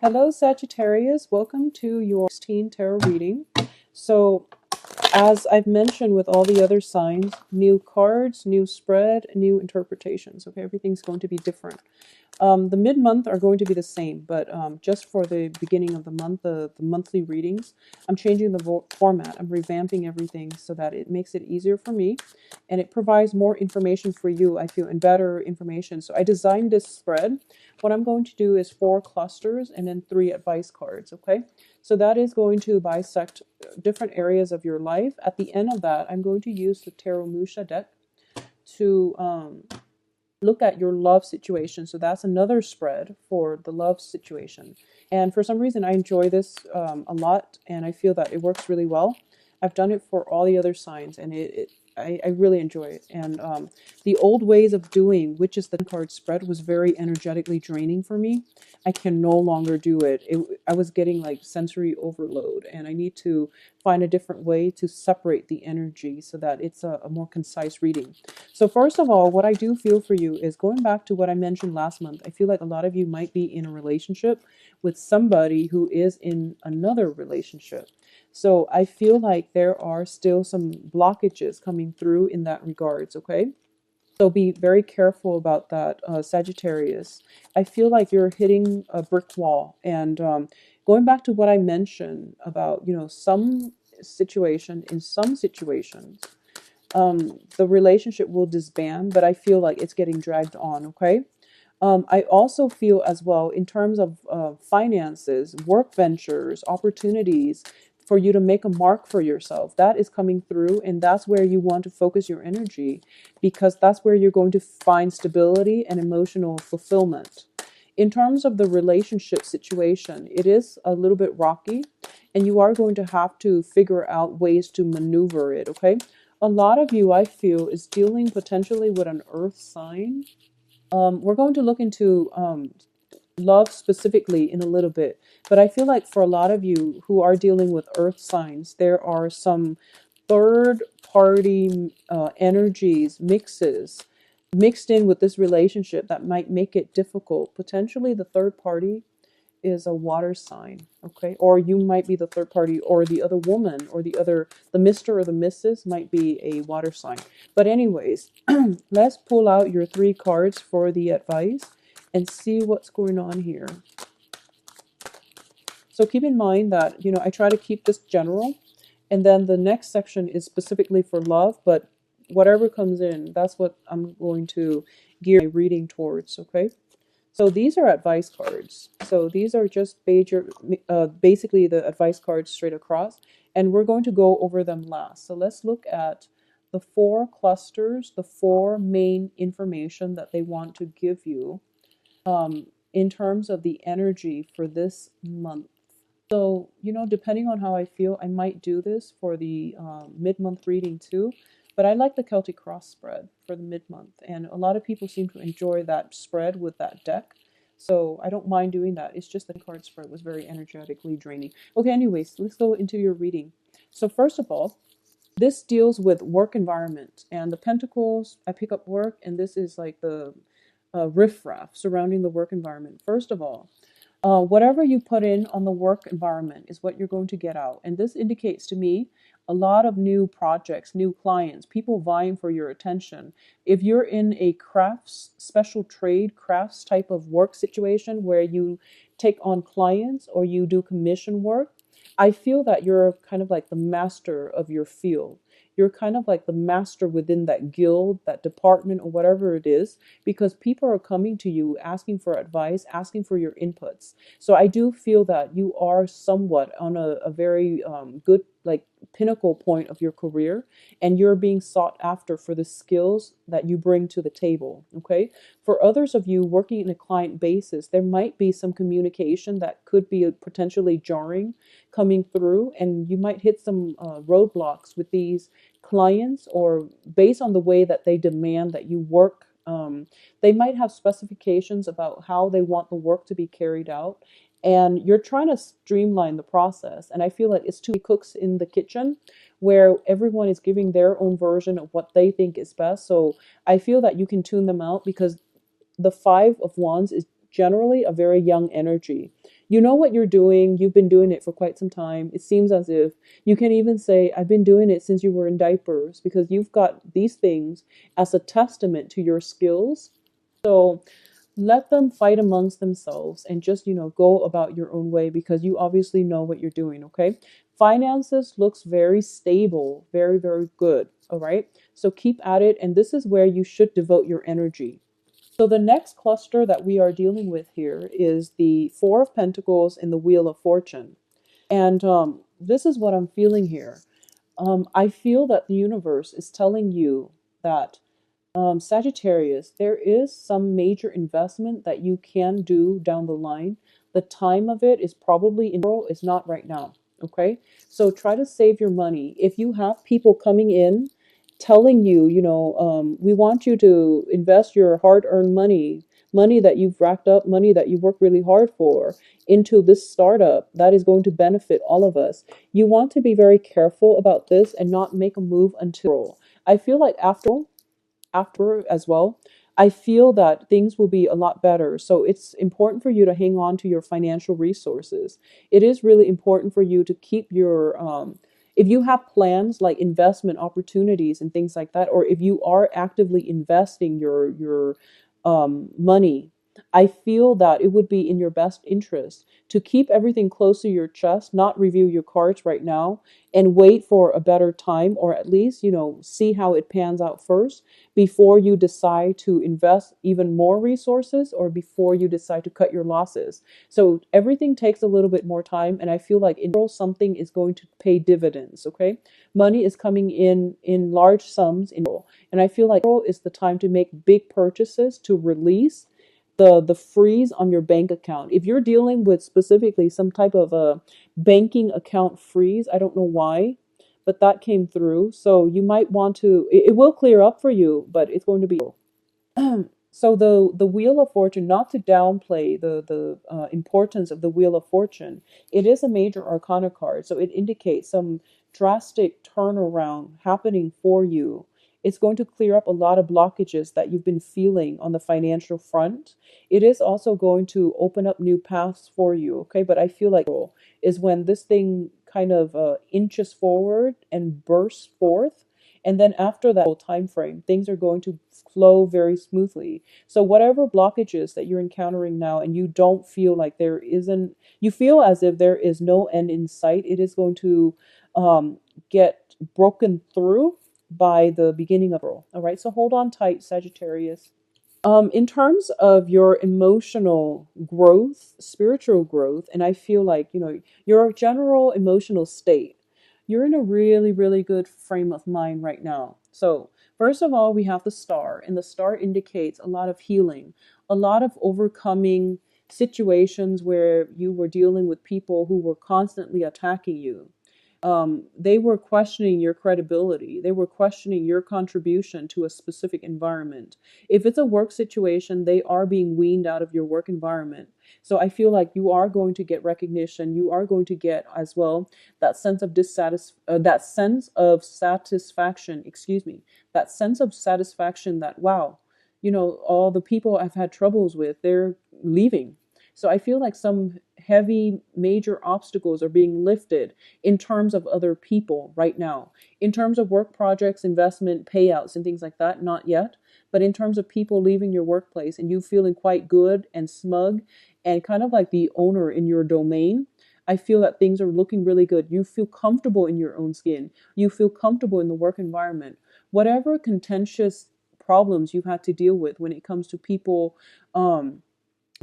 Hello, Sagittarius. Welcome to your 16 tarot reading. So, as I've mentioned with all the other signs, new cards, new spread, new interpretations. Okay, everything's going to be different. The mid-month are going to be the same, but just for the beginning of the month, the monthly readings, I'm changing the format. I'm revamping everything so that it makes it easier for me, and it provides more information for you, I feel, and better information. So I designed this spread. What I'm going to do is 4 clusters and then 3 advice cards, okay? So that is going to bisect different areas of your life. At the end of that, I'm going to use the Tarot Musha deck to look at your love situation. So that's another spread for the love situation. And for some reason, I enjoy this a lot, and I feel that it works really well. I've done it for all the other signs, and I really enjoy it. And the old ways of doing, which is the card spread, was very energetically draining for me. I can no longer do it. I was getting like sensory overload, and I need to find a different way to separate the energy so that it's a more concise reading. So first of all, what I do feel for you is going back to what I mentioned last month. I feel like a lot of you might be in a relationship with somebody who is in another relationship. So I feel like there are still some blockages coming through in that regards, okay? So be very careful about that, Sagittarius. I feel like you're hitting a brick wall. And going back to what I mentioned about, some in some situations, the relationship will disband, but I feel like it's getting dragged on, okay? I also feel as well in terms of finances, work ventures, opportunities for you to make a mark for yourself. That is coming through, and that's where you want to focus your energy because that's where you're going to find stability and emotional fulfillment. In terms of the relationship situation, it is a little bit rocky, and you are going to have to figure out ways to maneuver it, okay? A lot of you, I feel, is dealing potentially with an earth sign. We're going to look into love specifically in a little bit, but I feel like for a lot of you who are dealing with earth signs, there are some third party energies, mixed in with this relationship that might make it difficult. Potentially the third party is a water sign, okay? Or you might be the third party, or the other woman, or the Mr. or the Mrs. might be a water sign. But anyways, let's pull out your 3 cards for the advice and see what's going on here. So keep in mind that, I try to keep this general, and then the next section is specifically for love, but whatever comes in, that's what I'm going to gear my reading towards, okay? So these are advice cards. So these are just basically the advice cards straight across. And we're going to go over them last. So let's look at the 4 clusters, the 4 main information that they want to give you in terms of the energy for this month. So, depending on how I feel, I might do this for the mid-month reading too. But I like the Celtic Cross spread for the mid-month. And a lot of people seem to enjoy that spread with that deck. So I don't mind doing that. It's just the card spread was very energetically draining. Okay, anyways, let's go into your reading. So first of all, this deals with work environment. And the Pentacles, I pick up work, and this is like the riffraff surrounding the work environment. First of all, whatever you put in on the work environment is what you're going to get out. And this indicates to me a lot of new projects, new clients, people vying for your attention. If you're in a crafts, special trade, crafts type of work situation where you take on clients or you do commission work, I feel that you're kind of like the master of your field. You're kind of like the master within that guild, that department, or whatever it is, because people are coming to you asking for advice, asking for your inputs. So I do feel that you are somewhat on a very good, like, pinnacle point of your career, and you're being sought after for the skills that you bring to the table, okay? For others of you working in a client basis, there might be some communication that could be potentially jarring coming through, and you might hit some roadblocks with these clients, or based on the way that they demand that you work. They might have specifications about how they want the work to be carried out, and you're trying to streamline the process. And I feel like it's too many cooks in the kitchen where everyone is giving their own version of what they think is best. So I feel that you can tune them out, because the 5 of Wands is generally a very young energy. You know what you're doing. You've been doing it for quite some time. It seems as if you can even say, I've been doing it since you were in diapers, because you've got these things as a testament to your skills. So let them fight amongst themselves and just, go about your own way, because you obviously know what you're doing, okay? Finances looks very stable, very, very good, all right? So keep at it, and this is where you should devote your energy. So the next cluster that we are dealing with here is the Four of Pentacles and the Wheel of Fortune. And this is what I'm feeling here. I feel that the universe is telling you that, Sagittarius, there is some major investment that you can do down the line. The time of it is probably in April, is not right now. Okay. So try to save your money. If you have people coming in telling you, we want you to invest your hard earned money, money that you've racked up, money that you worked really hard for, into this startup that is going to benefit all of us. You want to be very careful about this and not make a move until I feel like after as well, I feel that things will be a lot better. So it's important for you to hang on to your financial resources. It is really important for you to keep your, if you have plans like investment opportunities and things like that, or if you are actively investing your money, I feel that it would be in your best interest to keep everything close to your chest, not review your cards right now, and wait for a better time, or at least, see how it pans out first before you decide to invest even more resources, or before you decide to cut your losses. So everything takes a little bit more time, and I feel like in April something is going to pay dividends, okay? Money is coming in large sums in April, and I feel like April is the time to make big purchases to release the freeze on your bank account. If you're dealing with specifically some type of a banking account freeze, I don't know why, but that came through. So you might want to, it will clear up for you, but it's going to be. So the Wheel of Fortune, not to downplay the importance of the Wheel of Fortune, it is a major arcana card, so it indicates some drastic turnaround happening for you. It's going to clear up a lot of blockages that you've been feeling on the financial front. It is also going to open up new paths for you, okay? But I feel like is when this thing kind of inches forward and bursts forth, and then after that time frame, things are going to flow very smoothly. So whatever blockages that you're encountering now, and you don't feel like there isn't, you feel as if there is no end in sight, it is going to get broken through by the beginning of April. All right, so hold on tight, Sagittarius. In terms of your emotional growth, spiritual growth, and I feel like, your general emotional state, you're in a really, really good frame of mind right now. So, first of all, we have the star, and the star indicates a lot of healing, a lot of overcoming situations where you were dealing with people who were constantly attacking you. They were questioning your credibility. They were questioning your contribution to a specific environment. If it's a work situation, they are being weaned out of your work environment. So I feel like you are going to get recognition. You are going to get as well that sense of that sense of satisfaction. Excuse me, that sense of satisfaction that, wow, all the people I've had troubles with, they're leaving. So I feel like some heavy major obstacles are being lifted in terms of other people right now. In terms of work projects, investment, payouts, and things like that, not yet. But in terms of people leaving your workplace and you feeling quite good and smug and kind of like the owner in your domain, I feel that things are looking really good. You feel comfortable in your own skin. You feel comfortable in the work environment. Whatever contentious problems you've had to deal with when it comes to people,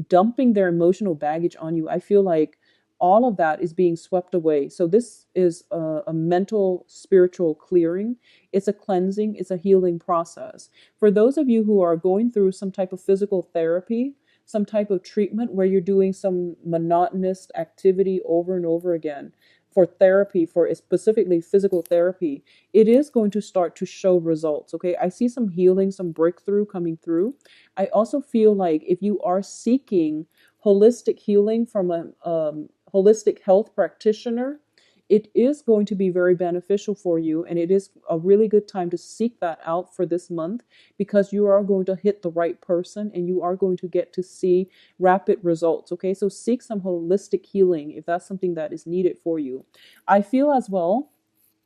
dumping their emotional baggage on you, I feel like all of that is being swept away. So this is a mental, spiritual clearing. It's a cleansing. It's a healing process. For those of you who are going through some type of physical therapy, some type of treatment where you're doing some monotonous activity over and over again, for therapy, for specifically physical therapy, it is going to start to show results. Okay, I see some healing, some breakthrough coming through. I also feel like if you are seeking holistic healing from a holistic health practitioner, it is going to be very beneficial for you, and it is a really good time to seek that out for this month, because you are going to hit the right person and you are going to get to see rapid results. Okay, so seek some holistic healing if that's something that is needed for you. I feel as well,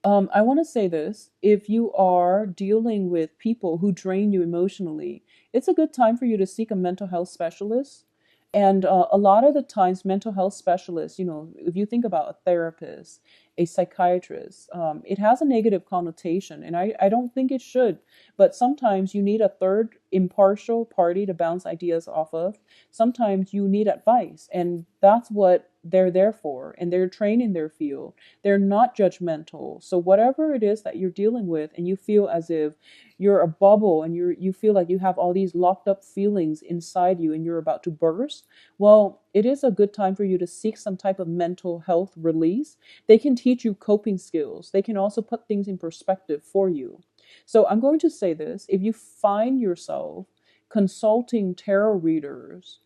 I want to say this. If you are dealing with people who drain you emotionally, it's a good time for you to seek a mental health specialist. And a lot of the times, mental health specialists, if you think about a therapist, a psychiatrist, it has a negative connotation, and I don't think it should. But sometimes you need a third impartial party to bounce ideas off of. Sometimes you need advice, and that's what they're there for, and they're trained in their field. They're not judgmental. So whatever it is that you're dealing with and you feel as if you're a bubble and you feel like you have all these locked up feelings inside you and you're about to burst, well, it is a good time for you to seek some type of mental health release. They can teach you coping skills. They can also put things in perspective for you. So I'm going to say this. If you find yourself consulting tarot readers,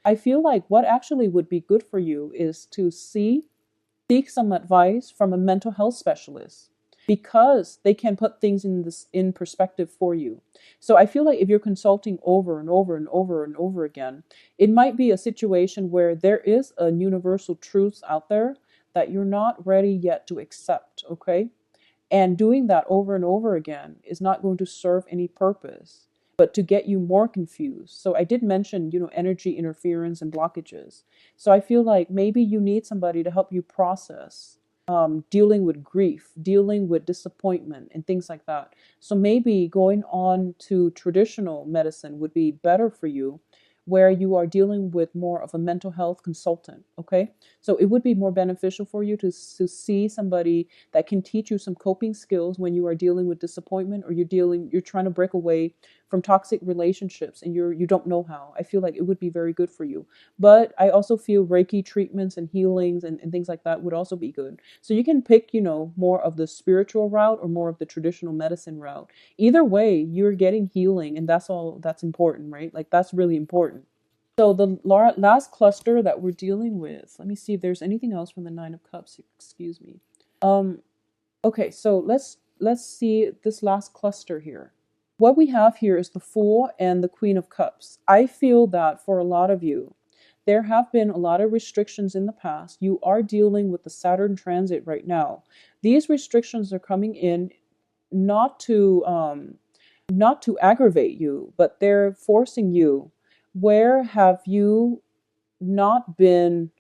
I feel like what actually would be good for you is to seek some advice from a mental health specialist, because they can put things in perspective for you. So I feel like if you're consulting over and over and over and over again, it might be a situation where there is a universal truth out there that you're not ready yet to accept, okay? And doing that over and over again is not going to serve any purpose, but to get you more confused. So I did mention, energy interference and blockages. So I feel like maybe you need somebody to help you process dealing with grief, dealing with disappointment, and things like that. So maybe going on to traditional medicine would be better for you, where you are dealing with more of a mental health consultant, okay? So it would be more beneficial for you to see somebody that can teach you some coping skills when you are dealing with disappointment, or you're trying to break away from toxic relationships and you don't know how. I feel like it would be very good for you. But I also feel Reiki treatments and healings and things like that would also be good. So you can pick, more of the spiritual route or more of the traditional medicine route. Either way, you're getting healing, and that's all that's important, right? Like, that's really important. So the last cluster that we're dealing with, let me see if there's anything else from the Nine of Cups. Excuse me. Okay, so let's see this last cluster here. What we have here is the Fool and the Queen of Cups. I feel that for a lot of you, there have been a lot of restrictions in the past. You are dealing with the Saturn transit right now. These restrictions are coming in not to aggravate you, but they're forcing you. Where have you not been,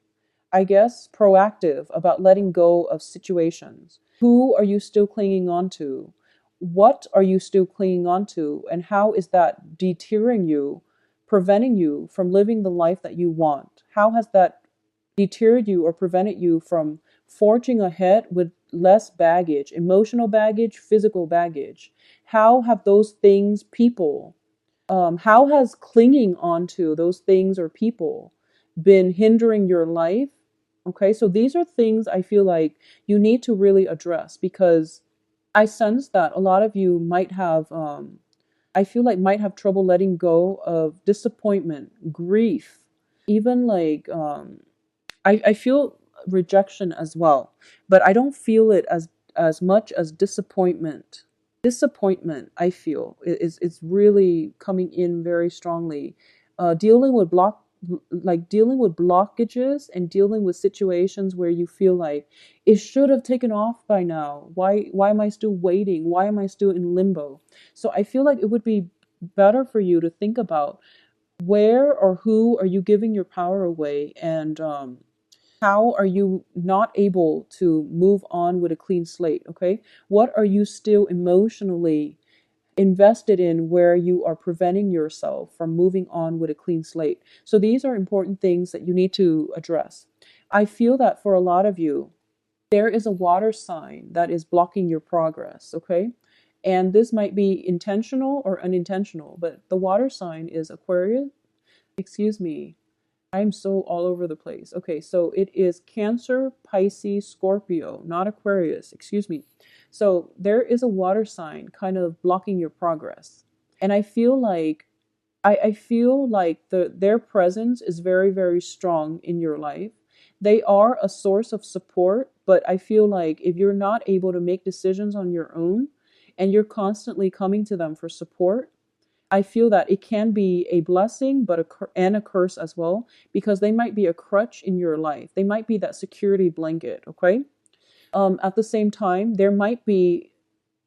I guess, proactive about letting go of situations? Who are you still clinging on to? What are you still clinging on to? And how is that deterring you, preventing you from living the life that you want? How has that deterred you or prevented you from forging ahead with less baggage, emotional baggage, physical baggage? How have those things, people, how has clinging onto those things or people been hindering your life? Okay, so these are things I feel like you need to really address, because I sense that a lot of you might have, I feel like might have trouble letting go of disappointment, grief, even like, I feel rejection as well, but I don't feel it as much as disappointment. Disappointment, I feel, is really coming in very strongly. Dealing with dealing with blockages and dealing with situations where you feel like it should have taken off by now. Why am I still waiting? Why am I still in limbo? So I feel like it would be better for you to think about where or who are you giving your power away, and how are you not able to move on with a clean slate, okay? What are you still emotionally invested in, where you are preventing yourself from moving on with a clean slate? So these are important things that you need to address. I feel that for a lot of you, there is a water sign that is blocking your progress, okay? And this might be intentional or unintentional, but the water sign is Aquarius. Excuse me. I'm so all over the place. Okay, so it is Cancer, Pisces, Scorpio, not Aquarius. Excuse me. So there is a water sign kind of blocking your progress. And I feel like their presence is very, very strong in your life. They are a source of support, but I feel like if you're not able to make decisions on your own and you're constantly coming to them for support, I feel that it can be a blessing, but and a curse as well, because they might be a crutch in your life. They might be that security blanket, okay? At the same time, there might be,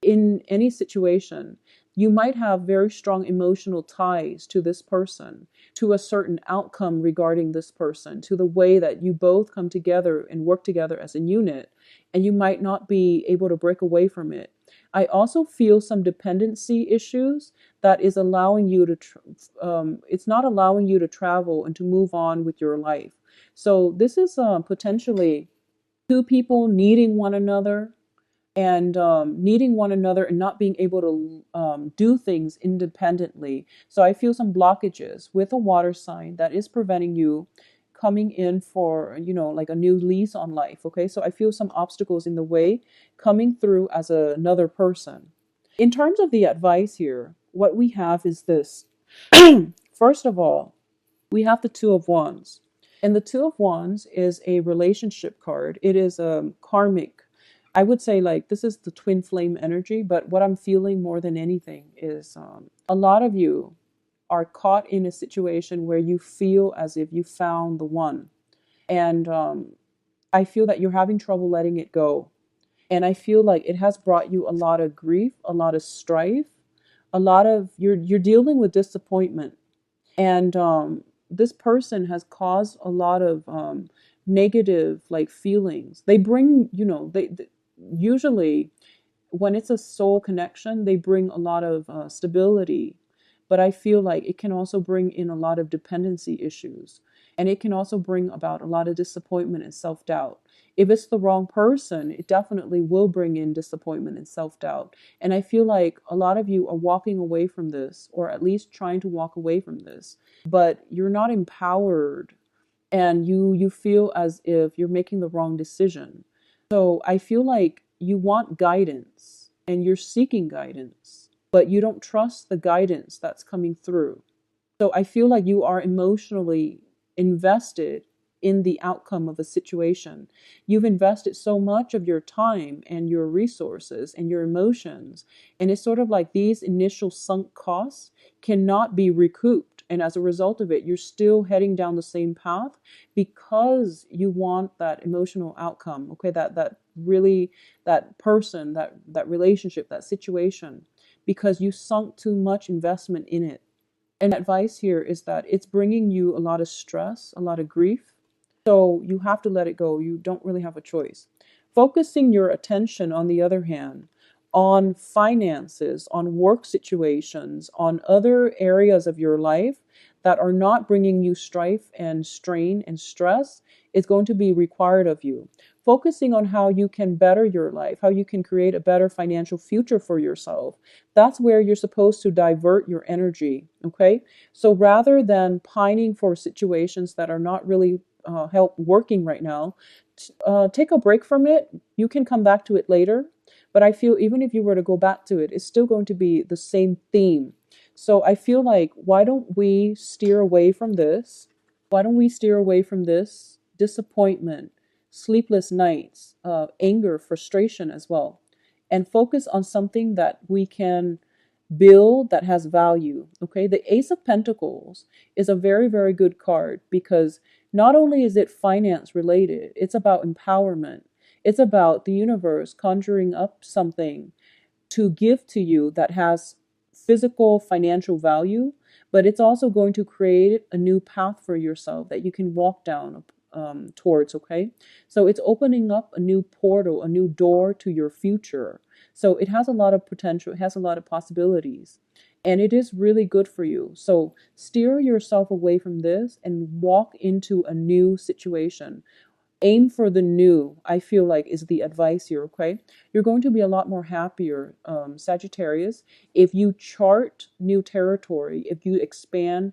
in any situation, you might have very strong emotional ties to this person, to a certain outcome regarding this person, to the way that you both come together and work together as a unit, and you might not be able to break away from it. I also feel some dependency issues that is allowing you to, it's not allowing you to travel and to move on with your life. So this is potentially two people needing one another and needing one another and not being able to do things independently. So I feel some blockages with a water sign that is preventing you coming in for, like a new lease on life. Okay, so I feel some obstacles in the way coming through as another person. In terms of the advice here, what we have is this. First of all, we have the Two of Wands. And the Two of Wands is a relationship card. It is a karmic. I would say, like, this is the twin flame energy, but what I'm feeling more than anything is a lot of you are caught in a situation where you feel as if you found the one. And I feel that you're having trouble letting it go. And I feel like it has brought you a lot of grief, a lot of strife, a lot of, you're dealing with disappointment. And this person has caused a lot of negative like feelings. They bring, they usually, when it's a soul connection, they bring a lot of stability, but I feel like it can also bring in a lot of dependency issues, and it can also bring about a lot of disappointment and self-doubt. If it's the wrong person, it definitely will bring in disappointment and self-doubt. And I feel like a lot of you are walking away from this, or at least trying to walk away from this, but you're not empowered, and you feel as if you're making the wrong decision. So I feel like you want guidance and you're seeking guidance, but you don't trust the guidance that's coming through. So I feel like you are emotionally invested in the outcome of a situation. You've invested so much of your time and your resources and your emotions. And it's sort of like these initial sunk costs cannot be recouped. And as a result of it, you're still heading down the same path because you want that emotional outcome. Okay, that really, that person, that relationship, that situation, because you sunk too much investment in it. And advice here is that it's bringing you a lot of stress, a lot of grief. So you have to let it go. You don't really have a choice. Focusing your attention, on the other hand, on finances, on work situations, on other areas of your life that are not bringing you strife and strain and stress is going to be required of you. Focusing on how you can better your life, how you can create a better financial future for yourself. That's where you're supposed to divert your energy, okay? So rather than pining for situations that are not really help working right now, take a break from it. You can come back to it later. But I feel even if you were to go back to it, it's still going to be the same theme. So I feel like, why don't we steer away from this? Why don't we steer away from this disappointment, sleepless nights, anger, frustration as well, and focus on something that we can build that has value. Okay, the Ace of Pentacles is a very, very good card because not only is it finance related, it's about empowerment. It's about the universe conjuring up something to give to you that has physical financial value, but it's also going to create a new path for yourself that you can walk down towards, okay? So it's opening up a new portal, a new door to your future. So it has a lot of potential, it has a lot of possibilities, and it is really good for you. So steer yourself away from this and walk into a new situation. Aim for the new, I feel like, is the advice here, okay? You're going to be a lot more happier, Sagittarius, if you chart new territory, if you expand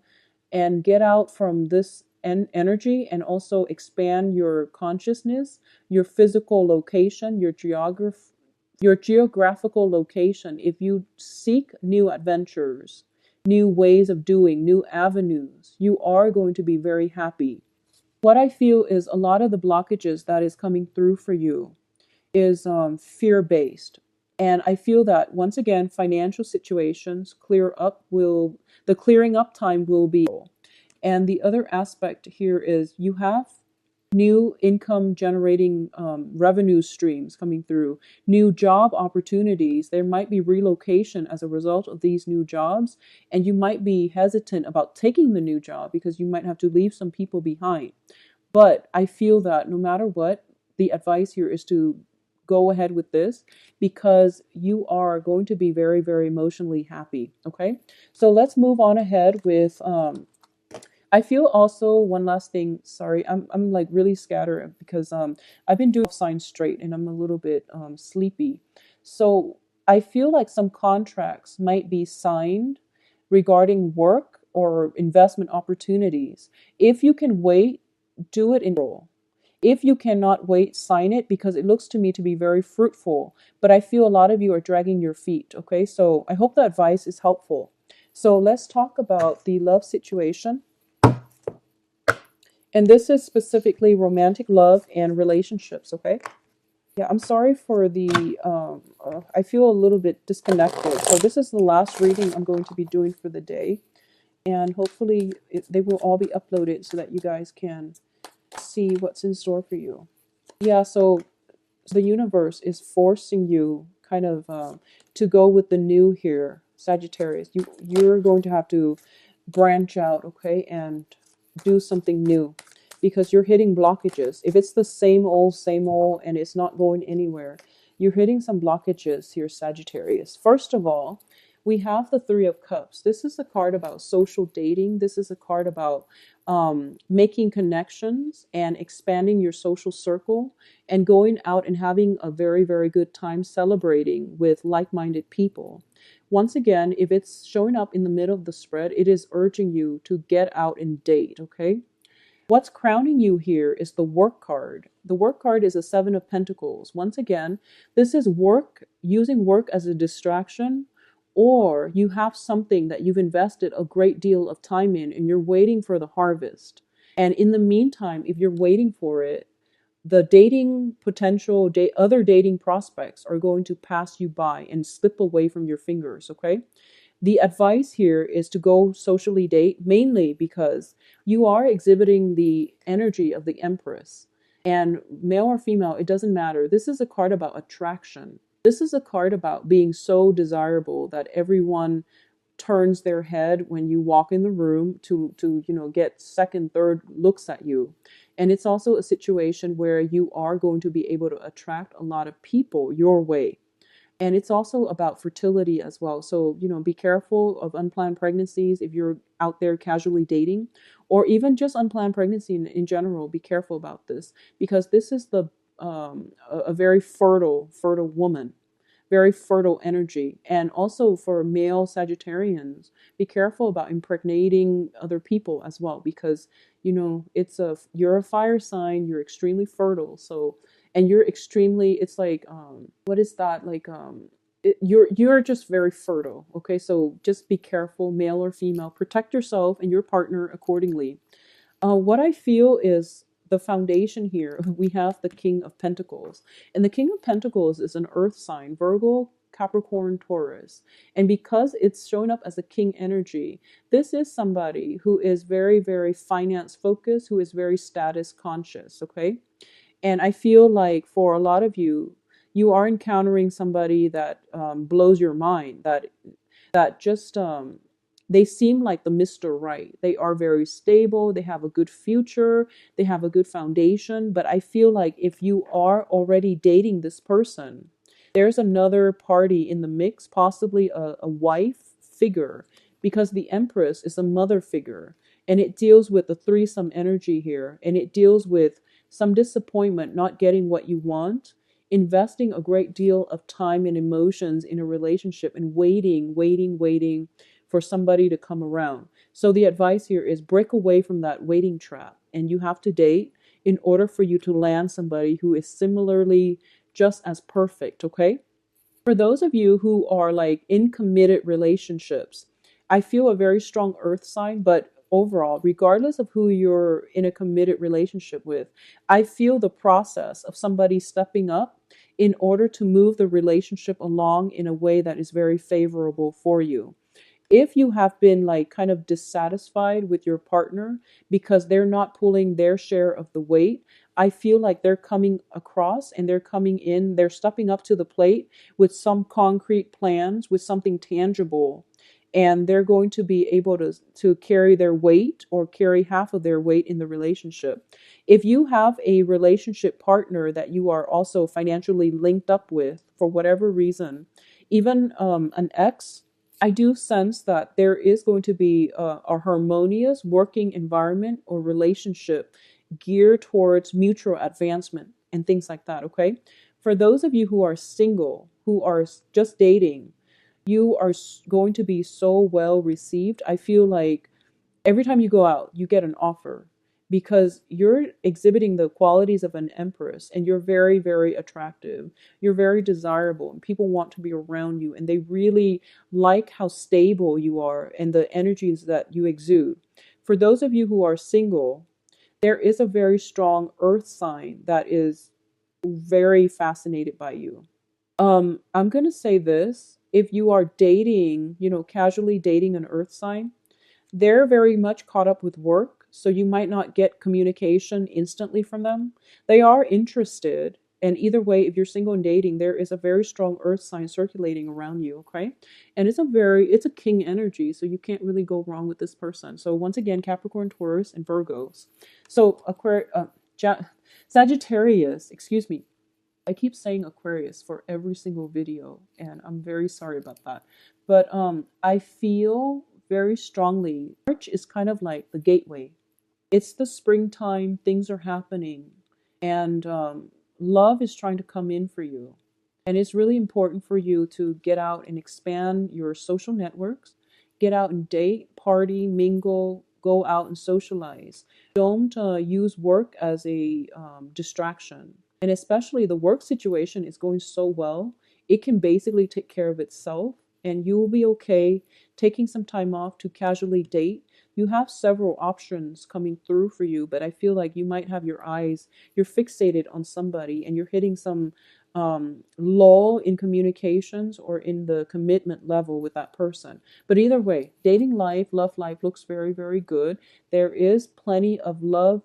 and get out from this energy and also expand your consciousness, your physical location, your geographical location. If you seek new adventures, new ways of doing, new avenues, you are going to be very happy. What I feel is a lot of the blockages that is coming through for you is fear based. And I feel that once again, financial situations clear up will, the clearing up time will be. And the other aspect here is you have new income generating revenue streams coming through, new job opportunities. There might be relocation as a result of these new jobs, and you might be hesitant about taking the new job because you might have to leave some people behind. But I feel that no matter what, the advice here is to go ahead with this because you are going to be very, very emotionally happy. Okay. So let's move on ahead with I feel also one last thing. Sorry, I'm like really scattered because I've been doing signs straight and I'm a little bit sleepy. So I feel like some contracts might be signed regarding work or investment opportunities. If you can wait, do it in roll. If you cannot wait, sign it because it looks to me to be very fruitful. But I feel a lot of you are dragging your feet. Okay, so I hope the advice is helpful. So let's talk about the love situation. And this is specifically romantic love and relationships, okay? Yeah, I'm sorry for the, I feel a little bit disconnected. So this is the last reading I'm going to be doing for the day. And hopefully they will all be uploaded so that you guys can see what's in store for you. Yeah, so the universe is forcing you kind of to go with the new here, Sagittarius. You're going to have to branch out, okay, and do something new because you're hitting blockages. If it's the same old, and it's not going anywhere, you're hitting some blockages here, Sagittarius. First of all, we have the Three of Cups. This is a card about social dating. This is a card about making connections and expanding your social circle and going out and having a very, very good time celebrating with like-minded people. Once again, if it's showing up in the middle of the spread, it is urging you to get out and date, okay? What's crowning you here is the work card. The work card is a Seven of Pentacles. Once again, this is work, using work as a distraction, or you have something that you've invested a great deal of time in and you're waiting for the harvest. And in the meantime, if you're waiting for it, the dating potential, other dating prospects are going to pass you by and slip away from your fingers, okay? The advice here is to go socially date, mainly because you are exhibiting the energy of the Empress. And male or female, it doesn't matter. This is a card about attraction. This is a card about being so desirable that everyone turns their head when you walk in the room to get second, third looks at you. And it's also a situation where you are going to be able to attract a lot of people your way. And it's also about fertility as well. So, be careful of unplanned pregnancies if you're out there casually dating, or even just unplanned pregnancy in general. Be careful about this because this is a very fertile woman, very fertile energy. And also for male Sagittarians, be careful about impregnating other people as well because you're a fire sign, you're extremely fertile. So, and you're extremely, it's like what is that like you're just very fertile, okay? So just be careful, male or female, protect yourself and your partner accordingly. What I feel is the foundation here, we have the King of Pentacles. And the King of Pentacles is an earth sign, Virgo, Capricorn, Taurus. And because it's showing up as a king energy, this is somebody who is very, very finance focused, who is very status conscious, okay? And I feel like for a lot of you, you are encountering somebody that blows your mind, that just they seem like the Mr. Right. They are very stable, they have a good future, they have a good foundation. But I feel like if you are already dating this person, there's another party in the mix, possibly a wife figure, because the Empress is a mother figure. And it deals with the threesome energy here. And it deals with some disappointment, not getting what you want, investing a great deal of time and emotions in a relationship and waiting for somebody to come around. So the advice here is break away from that waiting trap, and you have to date in order for you to land somebody who is similarly just as perfect, okay? For those of you who are like in committed relationships, I feel a very strong earth sign, but overall, regardless of who you're in a committed relationship with, I feel the process of somebody stepping up in order to move the relationship along in a way that is very favorable for you. If you have been like kind of dissatisfied with your partner because they're not pulling their share of the weight, I feel like they're coming across and they're coming in, they're stepping up to the plate with some concrete plans, with something tangible. And they're going to be able to carry their weight or carry half of their weight in the relationship. If you have a relationship partner that you are also financially linked up with for whatever reason, even an ex, I do sense that there is going to be a harmonious working environment or relationship geared towards mutual advancement and things like that, okay? For those of you who are single, who are just dating, you are going to be so well received. I feel like every time you go out, you get an offer because you're exhibiting the qualities of an empress and you're very, very attractive. You're very desirable and people want to be around you and they really like how stable you are and the energies that you exude. For those of you who are single, there is a very strong earth sign that is very fascinated by you. I'm going to say this. If you are dating, casually dating an earth sign, they're very much caught up with work, so you might not get communication instantly from them. They are interested, and either way, if you're single and dating, there is a very strong earth sign circulating around you, okay? And it's a king energy, so you can't really go wrong with this person. So once again, Capricorn, Taurus, and Virgos. So Sagittarius, excuse me. I keep saying Aquarius for every single video, and I'm very sorry about that. But I feel very strongly March is kind of like the gateway. It's the springtime, things are happening, and love is trying to come in for you. And it's really important for you to get out and expand your social networks, get out and date, party, mingle, go out and socialize. Don't use work as a distraction. And especially the work situation is going so well, it can basically take care of itself and you will be okay taking some time off to casually date. You have several options coming through for you, but I feel like you might have you're fixated on somebody and you're hitting some lull in communications or in the commitment level with that person. But either way, dating life, love life looks very, very good. There is plenty of love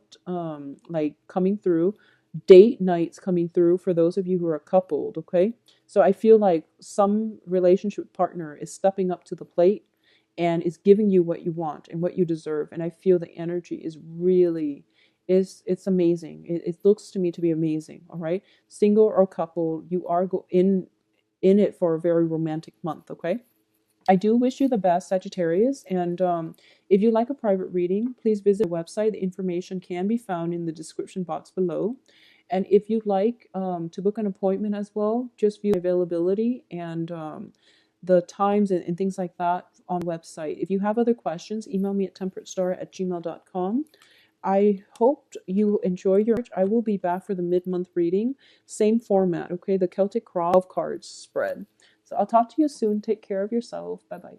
like coming through, date nights coming through for those of you who are coupled, okay? So I feel like some relationship partner is stepping up to the plate and is giving you what you want and what you deserve. And I feel the energy is really it's amazing. It looks to me to be amazing. All right, single or couple, you are in it for a very romantic month. Okay. I do wish you the best, Sagittarius. And if you like a private reading, please visit the website. The information can be found in the description box below. And if you'd like to book an appointment as well, just view availability and the times and things like that on the website. If you have other questions, email me at temperatestar@gmail.com. I hope you enjoy your. I will be back for the mid-month reading. Same format, okay? The Celtic Cross 12 cards spread. So I'll talk to you soon. Take care of yourself. Bye-bye.